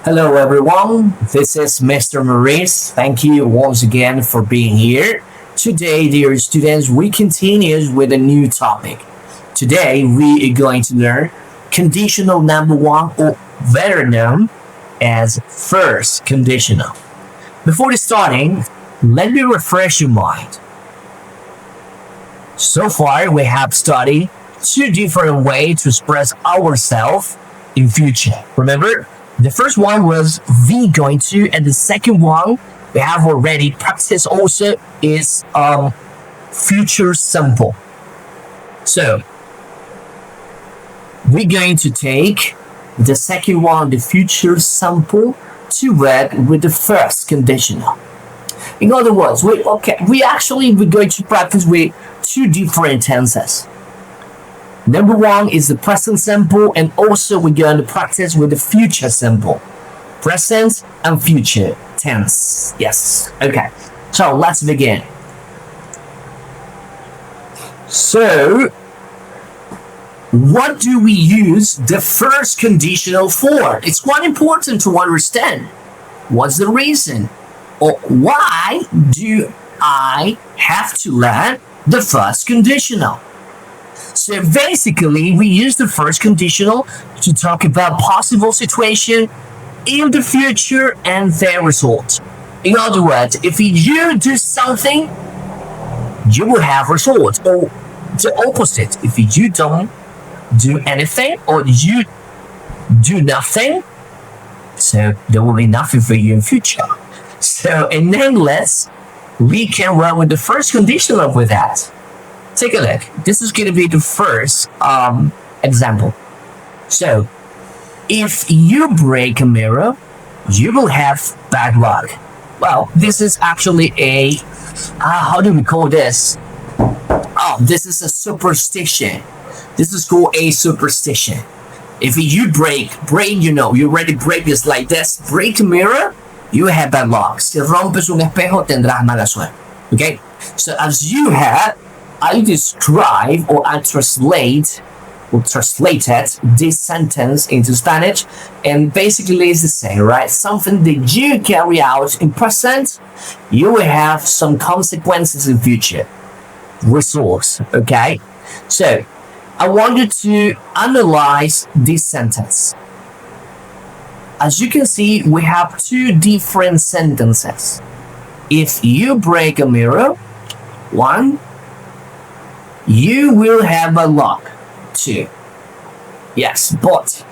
Hello, everyone. This is Mr. Maurice. Thank you once again for being here. Today, dear students, we continue with a new topic. Today, we are going to learn conditional number one, or better known as first conditional. Before starting, let me refresh your mind. So far, we have studied two different ways to express ourselves in future. Remember, the first one was we going to, and the second one we have already practiced also is future simple. So we're going to take the second one, the future simple, to work with the first conditional. In other words, we're going to practice with two different tenses. Number one is the present simple, and also we're going to practice with the future simple. Present and future tense. Yes. Okay. So let's begin. So, what do we use the first conditional for? It's quite important to understand. What's the reason? Or why do I have to learn the first conditional? So basically, we use the first conditional to talk about possible situation in the future and their result. In other words, if you do something, you will have results, or the opposite. If you don't do anything or you do nothing, so there will be nothing for you in future. So in English, we can run with the first conditional with that. Take a look. This is going to be the first example. So, if you break a mirror, you will have bad luck. Well, this is actually a, how do we call this? Oh, this is a superstition. This is called a superstition. If you you already break this like this, break a mirror, you have bad luck. Si rompes un espejo, tendrás mala suerte. Okay? So, as you have, I describe or I translated this sentence into Spanish, and basically it's the same, right? Something that you carry out in present, you will have some consequences in future. Results, okay? So, I want you to analyze this sentence. As you can see, we have two different sentences. If you break a mirror, one, you will have a luck. Two. Yes, but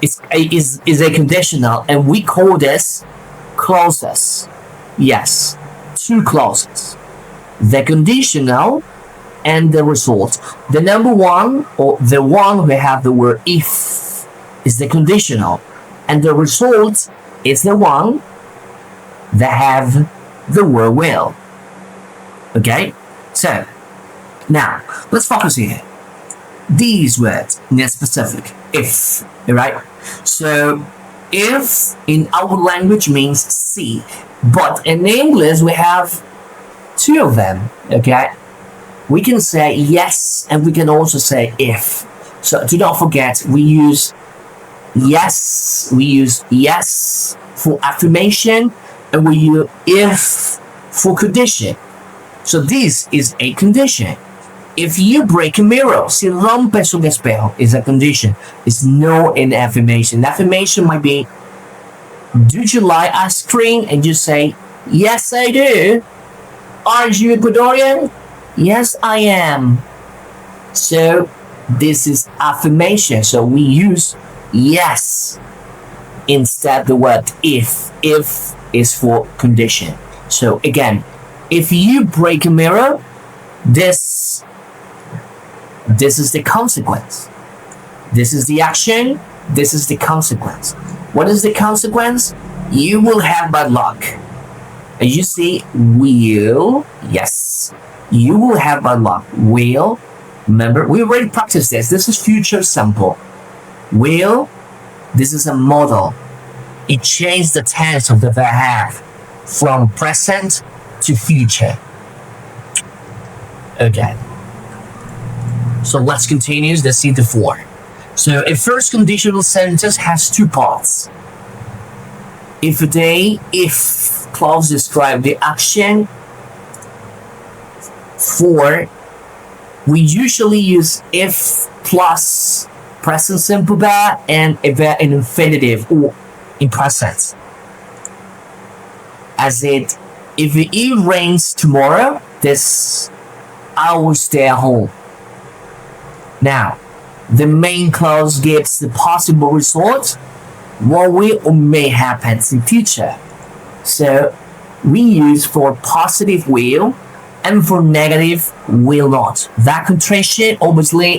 it's a conditional, and we call this clauses. Yes, two clauses. The conditional and the result. The number one, or the one we have the word if, is the conditional, and the result is the one that have the word will. Okay, so now, let's focus here. These words, in specific, if, right? So, if in our language means see, but in English we have two of them, okay? We can say yes, and we can also say if. So, do not forget, we use yes for affirmation, and we use if for condition. So, this is a condition. If you break a mirror, si rompes un espejo, is a condition. It's no an affirmation. Affirmation might be, do you like ice cream? And you say, yes, I do. Are you Ecuadorian? Yes, I am. So this is affirmation. So we use yes instead the word if. If is for condition. So again, if you break a mirror, this is the consequence. This is the action. This is the consequence. What is the consequence? You will have bad luck. And you see, will, yes. You will have bad luck. Will, remember, we already practiced this. This is future simple. Will, this is a model. It changed the tense of the verb from present to future. Okay. So let's continue. Let's see the four. So a first conditional sentence has two parts. if clause describe the action, for we usually use if plus present simple verb and a verb in infinitive or in present. As it, if it rains tomorrow, this I will stay at home. Now, the main clause gives the possible result, what will or may happen in future. So we use for positive will and for negative will not. That contraction obviously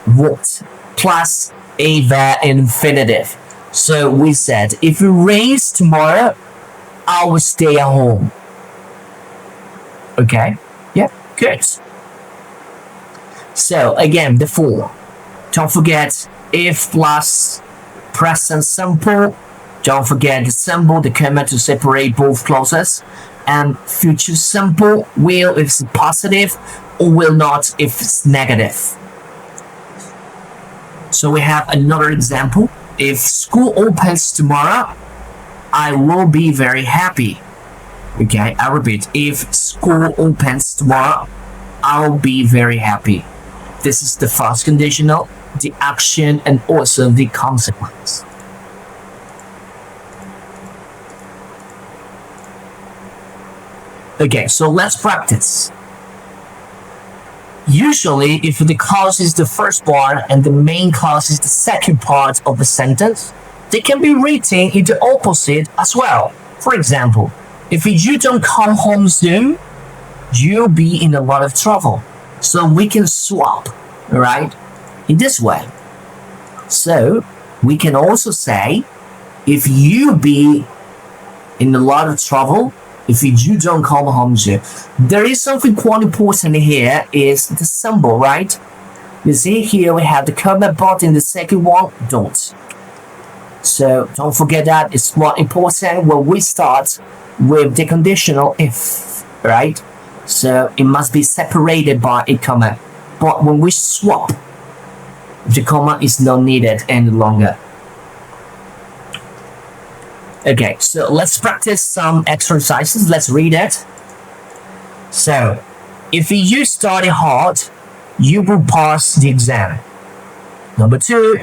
what plus a verb in infinitive. So we said if it rains tomorrow, I will stay at home. Okay? Yeah, good. So again, the four. Don't forget if plus present simple. Don't forget the symbol, the comma to separate both clauses. And future simple, will if it's positive or will not if it's negative. So we have another example. If school opens tomorrow, I will be very happy. Okay, I repeat, if school opens tomorrow, I'll be very happy. This is the first conditional, the action, and also the consequence. Okay, so let's practice. Usually, if the clause is the first part and the main clause is the second part of the sentence, they can be written in the opposite as well. For example, if you don't come home soon, you'll be in a lot of trouble. So we can swap, right? In this way. So we can also say, if you be in a lot of trouble, if you don't come home soon. There is something quite important here is the symbol, right? You see here we have the comma, but in the second one, don't. So don't forget that it's more important when we start with the conditional if, right? So it must be separated by a comma. But when we swap, the comma is not needed any longer. Okay, so let's practice some exercises. Let's read it. So, if you study hard, you will pass the exam. Number 2,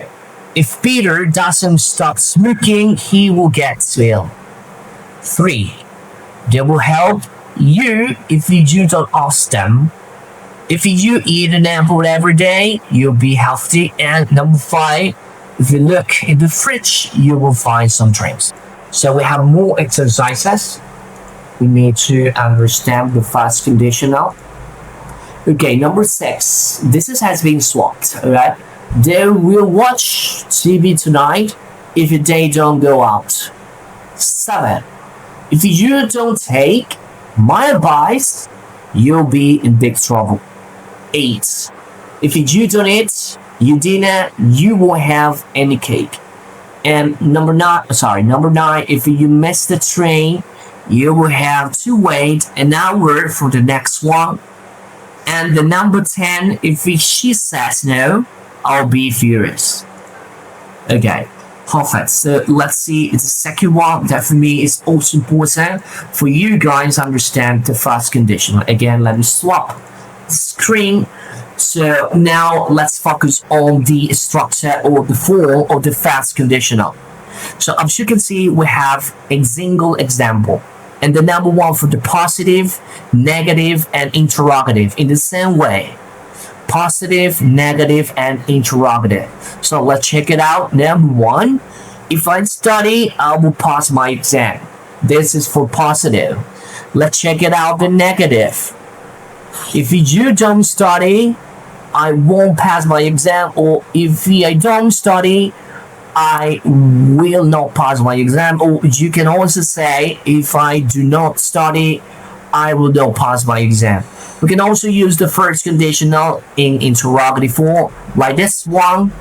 if Peter doesn't stop smoking, he will get ill. 3, they will help you if you don't ask them. If you eat an apple every day, you'll be healthy. And number 5, if you look in the fridge, you will find some drinks. So we have more exercises. We need to understand the first conditional. Okay, number 6. This has been swapped, alright? They will watch TV tonight if they don't go out. 7. If you don't take my advice, you'll be in big trouble. 8. If you don't eat your dinner, you won't have any cake. And number 9, if you miss the train, you will have to wait an hour for the next one. And the number 10, if she says no, I'll be furious. Okay, perfect. So let's see the second one. That for me is also important for you guys to understand the first conditional. Again, let me swap the screen. So now let's focus on the structure or the form of the first conditional. So as you can see, we have a single example. And the number 1 for the positive, negative, and interrogative in the same way. Positive, negative, and interrogative. So let's check it out. Number 1, if I study, I will pass my exam. This is for positive. Let's check it out, the negative. If you don't study, I won't pass my exam, or if I don't study, I will not pass my exam. Or you can also say, if I do not study, I will not pass my exam. We can also use the first conditional in interrogative form, like this one.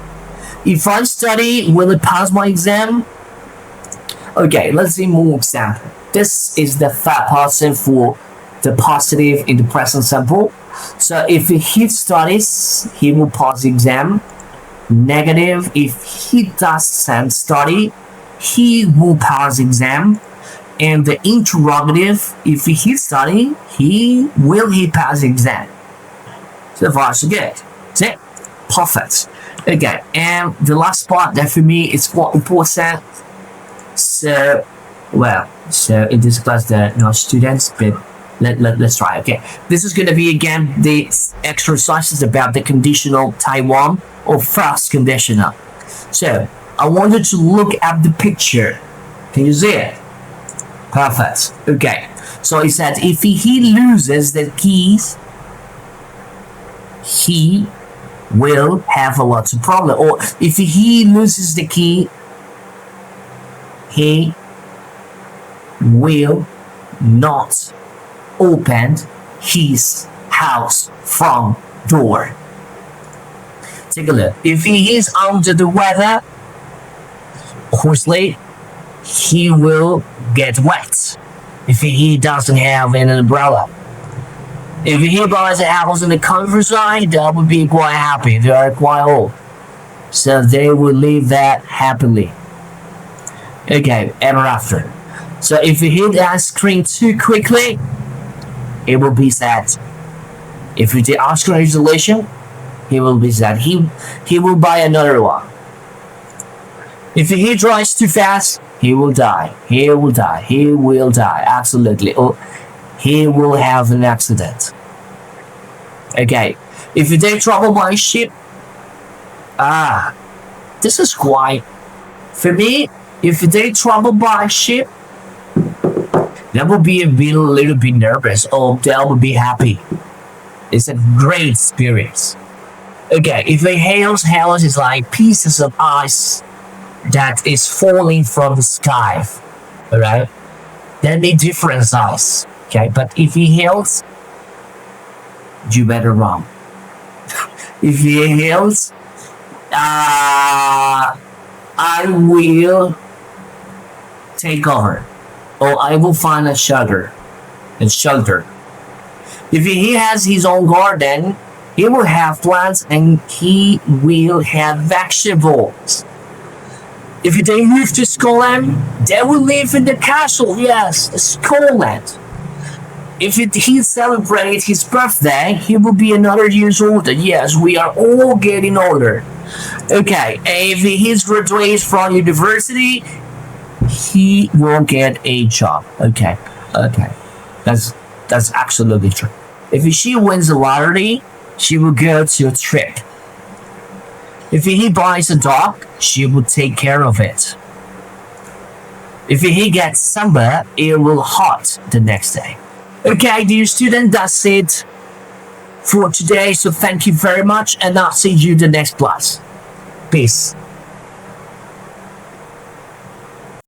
If I study, will I pass my exam? Okay, let's see more example. This is the third person for the positive in the present simple. So if he studies, he will pass the exam. Negative, if he doesn't study, he will pass exam. And the interrogative, if he's studying, he pass exam. So far so good. That's it. Perfect. Okay, and the last part that for me is quite important. So, so in this class there are no students, but let's try. Okay, this is going to be again the exercises about the conditional type 1 or first conditional. So I want you to look at the picture. Can you see it? Perfect. Okay, so it said if he loses the keys, he will have a lot of problem. Or if he loses the key, he will not open his house front door. Take a look. If he is under the weather, obviously he will get wet if he doesn't have an umbrella. If he buys a house in the countryside, they will be quite happy. They are quite old, so they will live that happily. Okay, ever after. So if you hit that screen too quickly, it will be sad. If you did Oscar isolation, he will be sad. He will buy another one. If he drives too fast, he will die. He will die. He will die. Absolutely. Or he will have an accident. Okay. If you take trouble by ship, this is quite. For me, if you take trouble by ship, that will be a little bit nervous, or that will be happy. It's a great experience. Okay, if it hails is like pieces of ice that is falling from the sky, alright? Then they different size. Okay, but if it hails, you better run. If it hails, I will take over, or I will find a shelter. If he has his own garden, he will have plants and he will have vegetables. If they move to Scotland, they will live in the castle. Yes, Scotland. If he celebrates his birthday, he will be another years older. Yes, we are all getting older. Okay, if he graduates from university, he will get a job. Okay, that's absolutely true. If she wins the lottery, she will go to a trip. If he buys a dog, she will take care of it. If he gets sunburn, it will hot the next day. Okay, dear student, that's it for today. So thank you very much, and I'll see you the next class. Peace.